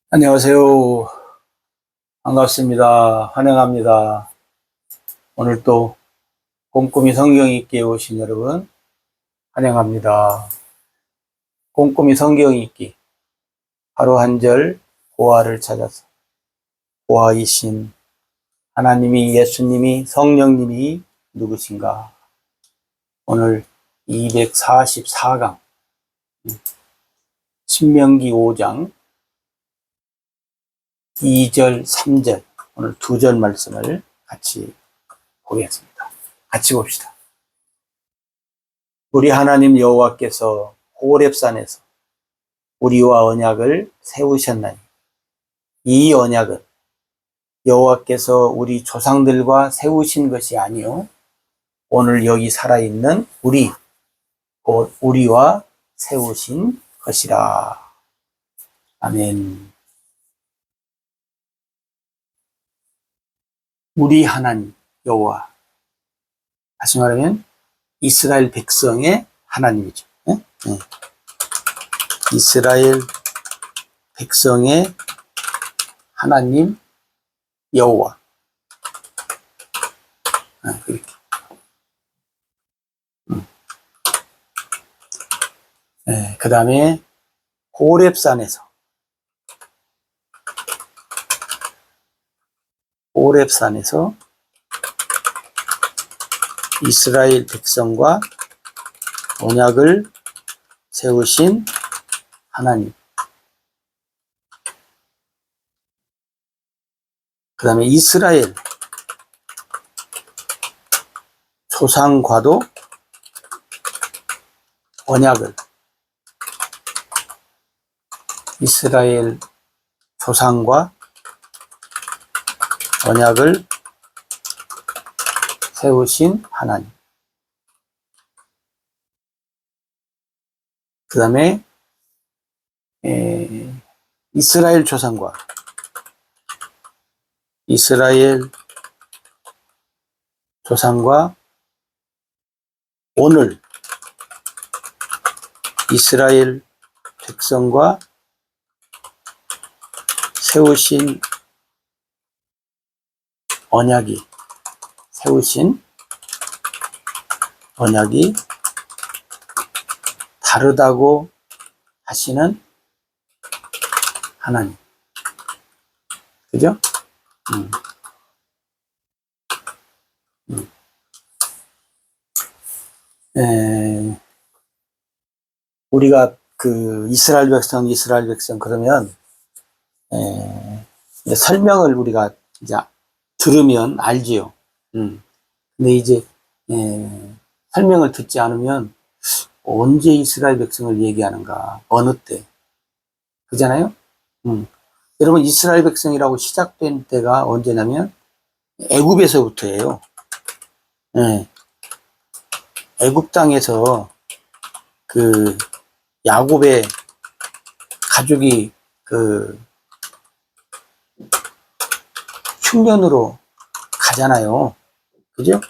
안녕하세요. 반갑습니다. 환영합니다. 오늘 또 꼼꼼히 성경 읽기에 오신 여러분 환영합니다. 꼼꼼히 성경 읽기 하루 한 절 고아를 찾아서 고아이신 하나님이, 예수님이, 성령님이 누구신가? 오늘 244강 신명기 5장 2절, 3절 오늘 두 절 말씀을 같이 보겠습니다. 같이 봅시다. 우리 하나님 여호와께서 호렙산에서 우리와 언약을 세우셨나니 이 언약은 여호와께서 우리 조상들과 세우신 것이 아니요 오늘 여기 살아있는 우리 곧 우리와 세우신 것이라. 아멘. 우리 하나님 여호와, 다시 말하면 이스라엘 백성의 하나님이죠. 네? 네. 이스라엘 백성의 하나님 여호와. 이렇게. 네, 그 다음에 호렙산에서 이스라엘 백성과 언약을 세우신 하나님. 그 다음에 이스라엘 조상과도 언약을, 이스라엘 조상과 언약을 세우신 하나님. 그 다음에 이스라엘 조상과 오늘 이스라엘 백성과 세우신 언약이 다르다고 하시는 하나님. 그죠? 우리가 그 이스라엘 백성 그러면 이제 설명을 우리가 이제 들으면 알지요. 근데 이제 설명을 듣지 않으면 언제 이스라엘 백성을 얘기하는가, 어느 때, 그잖아요. 여러분, 이스라엘 백성이라고 시작된 때가 언제냐면 애굽에서부터예요. 애굽 땅에서 그 야곱의 가족이 그 흉년으로 가잖아요. 그죠?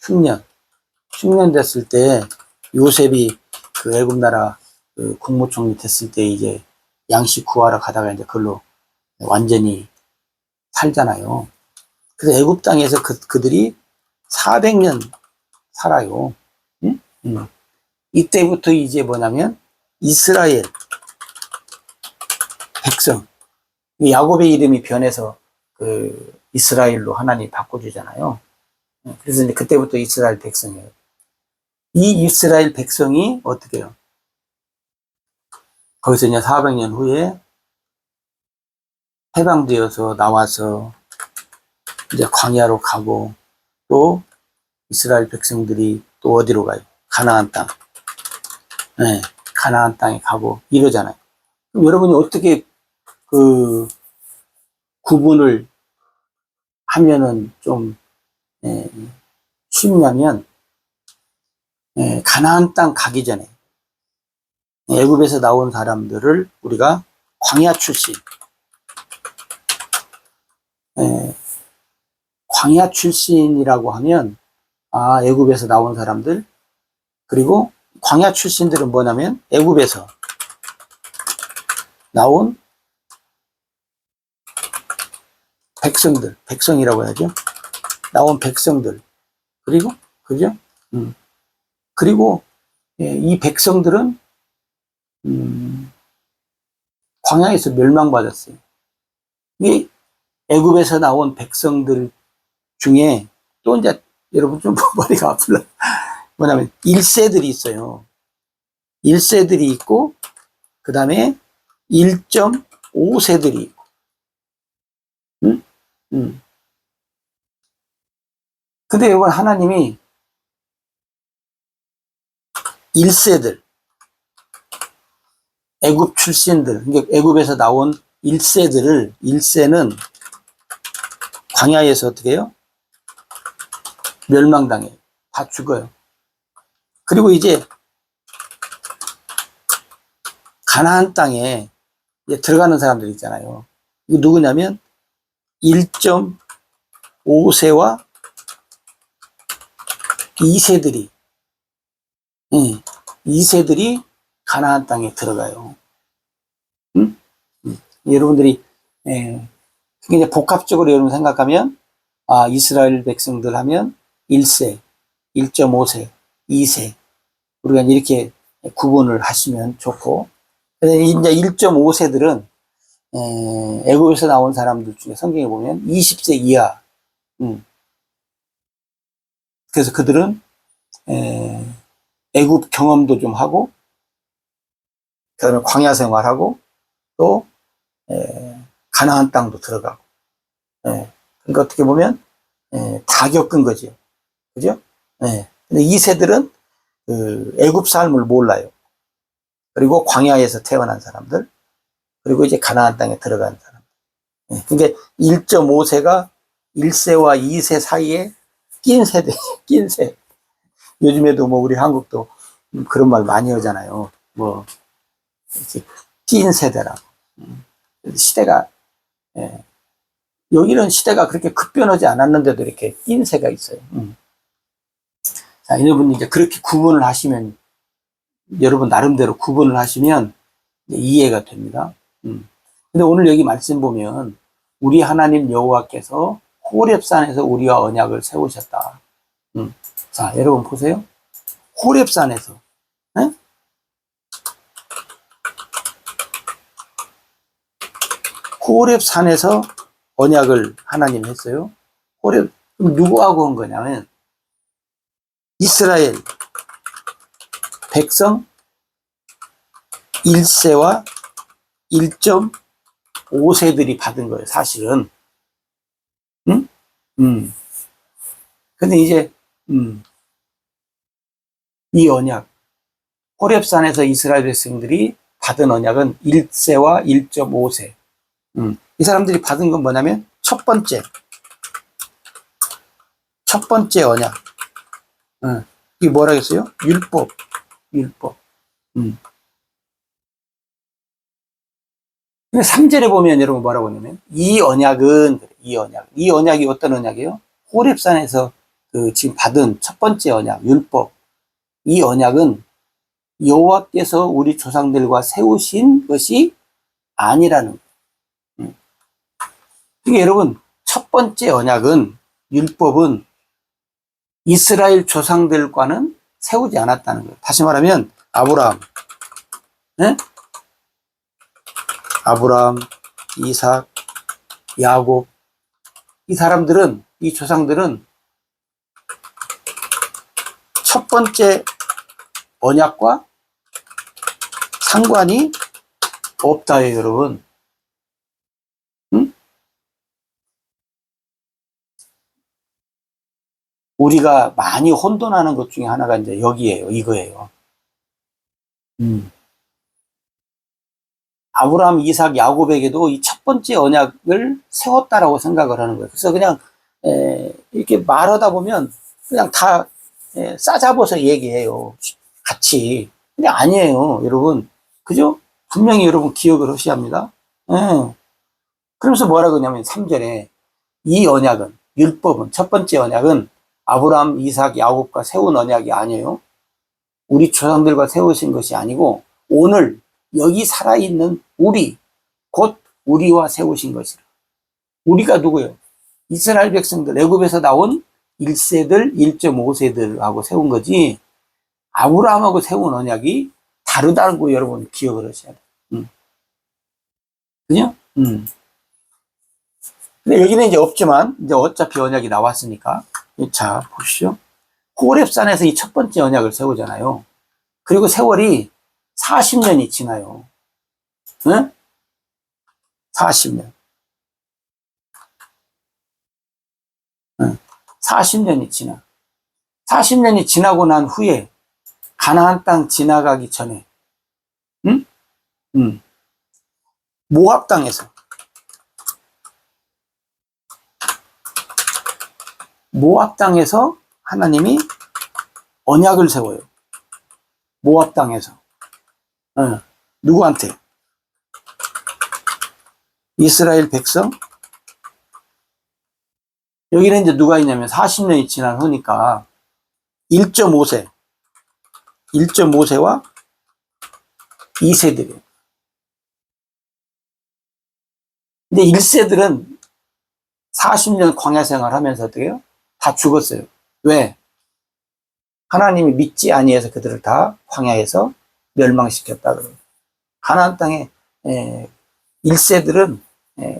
흉년 됐을 때 요셉이 그 애굽 나라 그 국무총리 됐을 때 이제 양식 구하러 가다가 이제 그걸로 완전히 살잖아요. 그래서 애굽 땅에서 그들이 400년 살아요. 이때부터 이제 뭐냐면 이스라엘 백성, 야곱의 이름이 변해서 그 이스라엘로 하나님이 바꿔주잖아요. 그래서 이제 그때부터 이스라엘 백성이에요. 이 이스라엘 백성이 어떻게 해요? 거기서 이제 400년 후에 해방되어서 나와서 이제 광야로 가고, 또 이스라엘 백성들이 또 어디로 가요? 가나안 땅. 가나안 땅에 가고 이러잖아요. 그럼 여러분이 어떻게 그 구분을 하면은 좀 쉽냐면, 가나안 땅 가기 전에 애굽에서 나온 사람들을 우리가 광야 출신, 광야 출신이라고 하면, 애굽에서 나온 사람들, 그리고 광야 출신들은 뭐냐면 애굽에서 나온 백성이라고 해야죠. 나온 백성들. 그리고, 그죠? 그리고, 예, 이 백성들은, 광야에서 멸망받았어요. 이 애굽에서 나온 백성들 중에 또 이제 여러분 좀 머리가 아플라. 뭐냐면 1세들이 있어요. 1세들이 있고, 그 다음에 1.5세들이 있고, 응? 근데 여러분 하나님이 1세들, 애굽 출신들, 그러니까 애굽에서 나온 1세는 광야에서 어떻게 해요? 멸망당해요. 다 죽어요. 그리고 이제 가나안 땅에 이제 들어가는 사람들 있잖아요. 이거 누구냐면 1.5세와 2세들이 2세들이 가나안 땅에 들어가요. 응? 여러분들이 이제 복합적으로 여러분 생각하면 이스라엘 백성들 하면 1세, 1.5세, 2세 우리가 이렇게 구분을 하시면 좋고, 이제 1.5세들은 애굽에서 나온 사람들 중에 성경에 보면 20세 이하. 그래서 그들은 애굽 경험도 좀 하고, 그다음에 광야 생활하고, 또 가나안 땅도 들어가고. 그러니까 어떻게 보면 다 겪은 거죠. 그죠? 근데 2세들은 그 애굽 삶을 몰라요. 그리고 광야에서 태어난 사람들, 그리고 이제 가나안 땅에 들어간 사람. 그러니까 1.5세가 1세와 2세 사이에 낀 세대, 낀 세. 요즘에도 뭐 우리 한국도 그런 말 많이 하잖아요. 뭐 이렇게 낀 세대라고. 시대가 여기는 시대가 그렇게 급변하지 않았는데도 이렇게 낀 세가 있어요. 자, 여러분 이제 그렇게 구분을 하시면, 여러분 나름대로 구분을 하시면 이해가 됩니다. 근데 오늘 여기 말씀 보면 우리 하나님 여호와께서 호렙산에서 우리와 언약을 세우셨다. 자, 여러분 보세요. 호렙산에서, 네? 호렙산에서 언약을 하나님 했어요. 호렙, 누구하고 한 거냐면 이스라엘 백성 1세와 1.5세들이 받은 거예요, 사실은. 응? 근데 이제, 이 언약, 호렙산에서 이스라엘 백성들이 받은 언약은 1세와 1.5세. 이 사람들이 받은 건 뭐냐면, 첫 번째 언약. 이게 뭐라겠어요? 율법. 근데 3절에 보면 여러분 뭐라고 하냐면, 이 언약이 어떤 언약이에요? 호렙산에서 그 지금 받은 첫 번째 언약, 율법. 이 언약은 여호와께서 우리 조상들과 세우신 것이 아니라는 거예요. 그러니까 여러분, 첫 번째 언약은, 율법은 이스라엘 조상들과는 세우지 않았다는 거예요. 다시 말하면 아브라함, 네? 아브라함, 이삭, 야곱, 이 조상들은 첫 번째 언약과 상관이 없다예요, 여러분. 우리가 많이 혼돈하는 것 중에 하나가 이제 여기에요, 이거예요. 아브라함, 이삭, 야곱에게도 이 첫 번째 언약을 세웠다라고 생각을 하는 거예요. 그래서 그냥 이렇게 말하다 보면 그냥 다 싸잡아서 얘기해요. 같이. 근데 아니에요, 여러분. 그죠? 분명히 여러분 기억을 하셔야 합니다. 그러면서 뭐라 그러냐면 3절에 이 언약은, 율법은, 첫 번째 언약은 아브라함, 이삭, 야곱과 세운 언약이 아니에요. 우리 조상들과 세우신 것이 아니고 오늘 여기 살아있는 우리, 곧 우리와 세우신 것이라. 우리가 누구예요? 이스라엘 백성들, 애굽에서 나온 1세들, 1.5세들하고 세운 거지, 아브라함하고 세운 언약이 다르다는 거 여러분 기억을 하셔야 돼요. 그죠? 근데 여기는 이제 없지만, 이제 어차피 언약이 나왔으니까. 자, 보시죠. 호렙산에서 이 첫 번째 언약을 세우잖아요. 그리고 세월이 40년이 지나요. 응? 40년. 응. 40년이 지나. 40년이 지나고 난 후에 가나안 땅 지나가기 전에, 응? 모압 땅에서 하나님이 언약을 세워요. 모압 땅에서. 누구한테? 이스라엘 백성? 여기는 이제 누가 있냐면 40년이 지난 후니까 1.5세와 2세들이에요. 근데 1세들은 40년 광야 생활 하면서 어떻게 해요? 다 죽었어요. 왜? 하나님이 믿지 아니해서 그들을 다 광야에서 멸망시켰다 그래요. 가나안 땅에 1세들은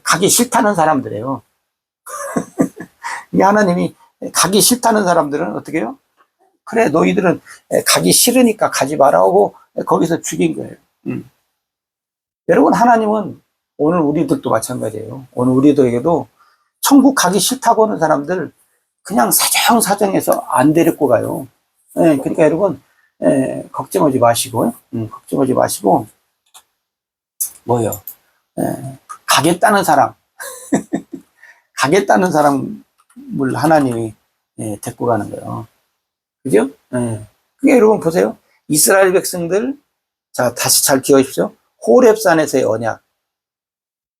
가기 싫다는 사람들이에요. 하나님이 가기 싫다는 사람들은 어떻게 해요? 그래, 너희들은 가기 싫으니까 가지 마라 하고 거기서 죽인 거예요. 여러분, 하나님은 오늘 우리들도 마찬가지예요. 오늘 우리들에게도 천국 가기 싫다고 하는 사람들 그냥 사정사정해서 안 데리고 가요. 그러니까 여러분, 걱정하지 마시고, 뭐요? 가겠다는 사람, 가겠다는 사람을 하나님이 데리고 가는 거예요. 그죠? 그게 여러분 보세요. 이스라엘 백성들, 자, 다시 잘 기억하십시오. 호렙산에서의 언약.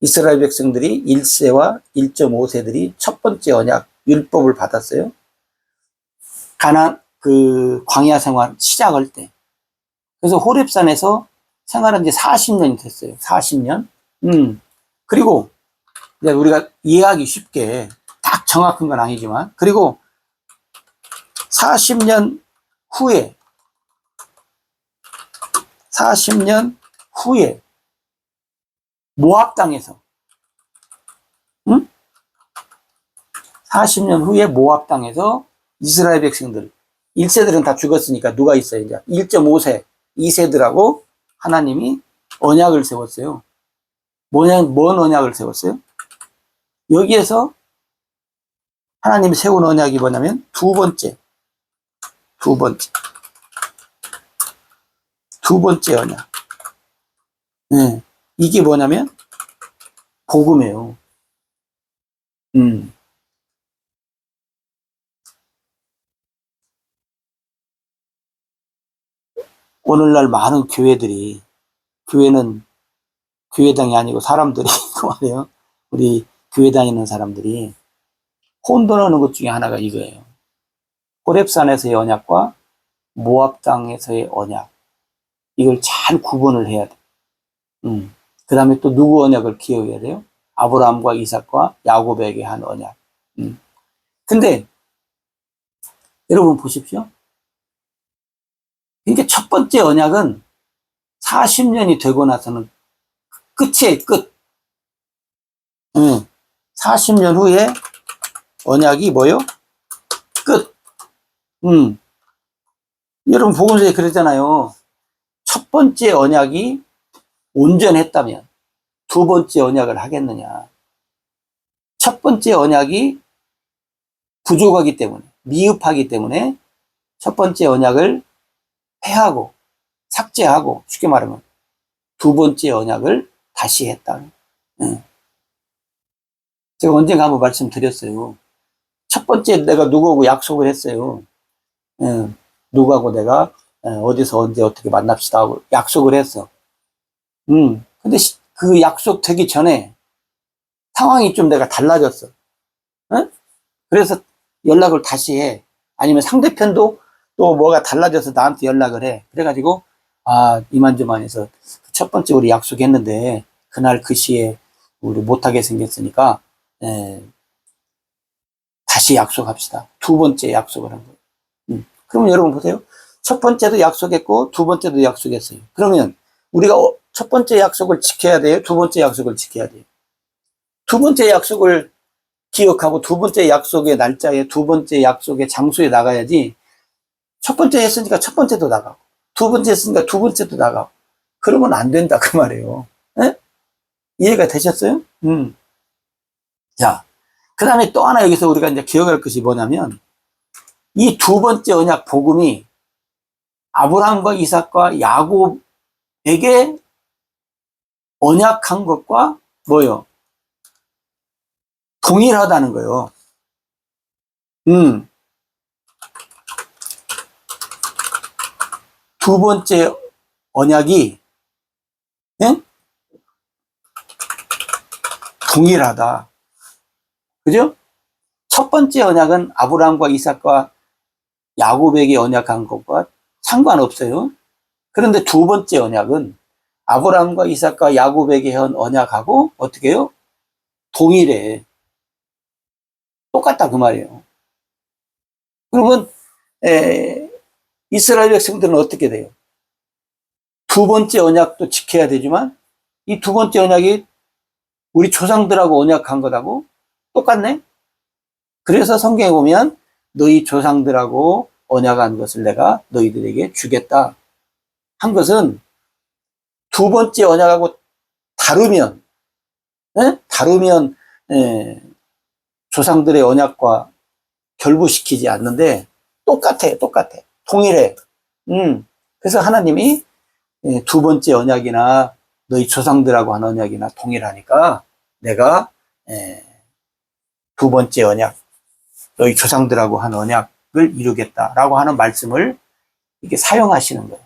이스라엘 백성들이 1세와 1.5세들이 첫 번째 언약, 율법을 받았어요. 광야 생활 시작할 때. 그래서 호렙산에서 생활한 지 40년이 됐어요. 40년. 그리고 이제 우리가 이해하기 쉽게 딱 정확한 건 아니지만, 그리고 40년 후에 모압 땅에서 40년 후에 모압 땅에서 이스라엘 백성들 1세들은 다 죽었으니까 누가 있어요? 이제 1.5세 2세들하고 하나님이 언약을 세웠어요. 뭔 언약을 세웠어요? 여기에서 하나님이 세운 언약이 뭐냐면 두 번째 언약. 이게 뭐냐면 복음이에요. 오늘날 많은 교회는 교회당이 아니고 사람들이 말이에요. 우리 교회 다니는 사람들이 혼돈하는 것 중에 하나가 이거예요. 호렙산에서의 언약과 모압 땅에서의 언약. 이걸 잘 구분을 해야 돼. 그 다음에 또 누구 언약을 기억해야 돼요? 아브라함과 이삭과 야곱에게 한 언약. 근데 여러분 보십시오. 그러니까 첫 번째 언약은 40년이 되고 나서는 끝이에요, 끝. 40년 후에 언약이 뭐요? 끝. 여러분 복음서에 그러잖아요. 첫 번째 언약이 온전했다면 두 번째 언약을 하겠느냐. 첫 번째 언약이 부족하기 때문에, 미흡하기 때문에 첫 번째 언약을 폐하고 삭제하고, 쉽게 말하면 두 번째 언약을 다시 했다. 제가 언젠가 한번 말씀드렸어요. 첫 번째 내가 누구하고 약속을 했어요. 누구하고 내가 어디서 언제 어떻게 만납시다 하고 약속을 했어. 근데 그 약속 되기 전에 상황이 좀 내가 달라졌어. 그래서 연락을 다시 해. 아니면 상대편도 또 뭐가 달라져서 나한테 연락을 해. 그래가지고 이만저만해서 첫 번째 우리 약속했는데 그날 그 시에 우리 못하게 생겼으니까 다시 약속합시다. 두 번째 약속을 한 거예요. 그러면 여러분 보세요. 첫 번째도 약속했고 두 번째도 약속했어요. 그러면 우리가 첫 번째 약속을 지켜야 돼요? 두 번째 약속을 지켜야 돼요? 두 번째 약속을 기억하고 두 번째 약속의 날짜에 두 번째 약속의 장소에 나가야지. 첫 번째 했으니까 첫 번째도 나가고 두 번째 했으니까 두 번째도 나가고 그러면 안 된다 그 말이에요. 에? 이해가 되셨어요? 자, 그 다음에 또 하나 여기서 우리가 이제 기억할 것이 뭐냐면 이 두 번째 언약 복음이 아브라함과 이삭과 야곱에게 언약한 것과 뭐요? 동일하다는 거예요. 두 번째 언약이 예? 동일하다. 그죠? 첫 번째 언약은 아브라함과 이삭과 야곱에게 언약한 것과 상관없어요. 그런데 두 번째 언약은 아브라함과 이삭과 야곱에게 한 언약하고 어떻게 해요? 동일해. 똑같다 그 말이에요. 그러면 이스라엘 백성들은 어떻게 돼요? 두 번째 언약도 지켜야 되지만 이 두 번째 언약이 우리 조상들하고 언약한 것하고 똑같네? 그래서 성경에 보면 너희 조상들하고 언약한 것을 내가 너희들에게 주겠다 한 것은 두 번째 언약하고 다르면 조상들의 언약과 결부시키지 않는데 똑같아 통일해. 그래서 하나님이 두 번째 언약이나 너희 조상들하고 한 언약이나 동일하니까 내가 두 번째 언약 너희 조상들하고 한 언약을 이루겠다라고 하는 말씀을 이렇게 사용하시는 거예요.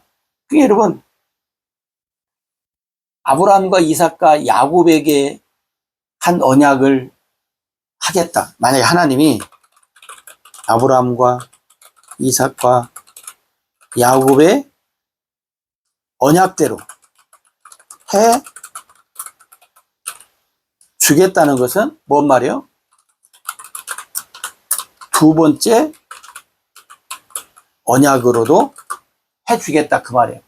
그게 여러분 아브라함과 이삭과 야곱에게 한 언약을 하겠다. 만약에 하나님이 아브라함과 이삭과 야곱의 언약대로 해 주겠다는 것은 뭔 말이에요? 두 번째 언약으로도 해 주겠다 그 말이에요.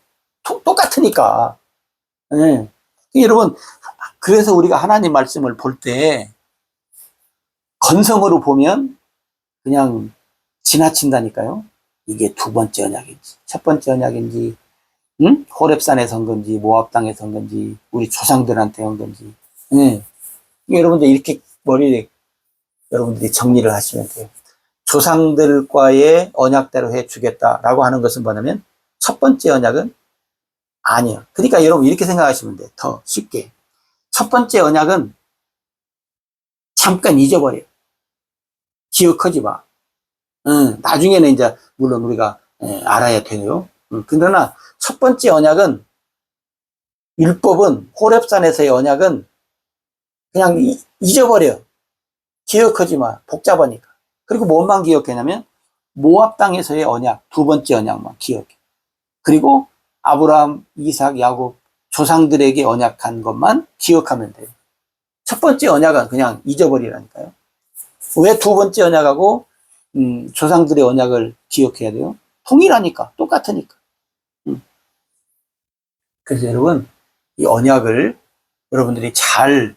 똑같으니까. 네. 여러분 그래서 우리가 하나님 말씀을 볼 때 건성으로 보면 그냥 지나친다니까요. 이게 두 번째 언약인지 첫 번째 언약인지 호렙산에 선 건지 모압 땅에 선 건지 우리 조상들한테 온 건지 여러분들 이렇게 머리에 여러분들이 정리를 하시면 돼요. 조상들과의 언약대로 해주겠다라고 하는 것은 뭐냐면 첫 번째 언약은 아니에요. 그러니까 여러분 이렇게 생각하시면 돼요. 더 쉽게. 첫 번째 언약은 잠깐 잊어버려요. 기억하지 마. 나중에는 이제 물론 우리가 알아야 돼요. 그러나 첫 번째 언약은 율법은 호렙산에서의 언약은 그냥 잊어버려. 기억하지 마. 복잡하니까. 그리고 뭐만 기억하냐면 모압 땅에서의 언약, 두 번째 언약만 기억해. 그리고 아브라함, 이삭, 야곱 조상들에게 언약한 것만 기억하면 돼요. 첫 번째 언약은 그냥 잊어버리라니까요. 왜 두 번째 언약하고 조상들의 언약을 기억해야 돼요? 통일하니까, 똑같으니까. 그래서 여러분 이 언약을 여러분들이 잘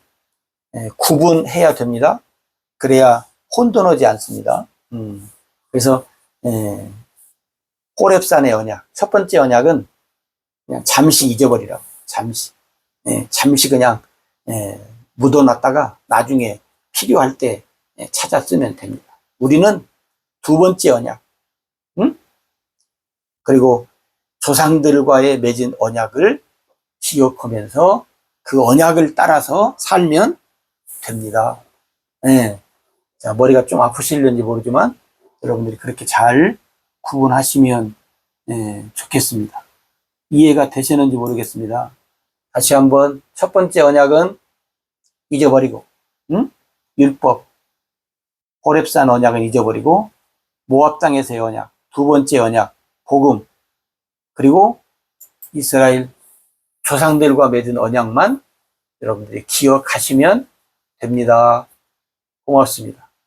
구분해야 됩니다. 그래야 혼돈하지 않습니다. 그래서 호렙산의 언약, 첫 번째 언약은 그냥 잠시 잊어버리라고. 잠시 그냥 묻어놨다가 나중에 필요할 때 찾아 쓰면 됩니다. 우리는 두 번째 언약, 그리고 조상들과의 맺은 언약을 기억하면서 그 언약을 따라서 살면 됩니다. 자, 머리가 좀 아프실는지 모르지만 여러분들이 그렇게 잘 구분하시면 좋겠습니다. 이해가 되시는지 모르겠습니다. 다시 한번 첫 번째 언약은 잊어버리고 율법 호렙산 언약은 잊어버리고 모압 땅에서의 언약, 두 번째 언약 복음, 그리고 이스라엘 조상들과 맺은 언약만 여러분들이 기억하시면 됩니다. 고맙습니다.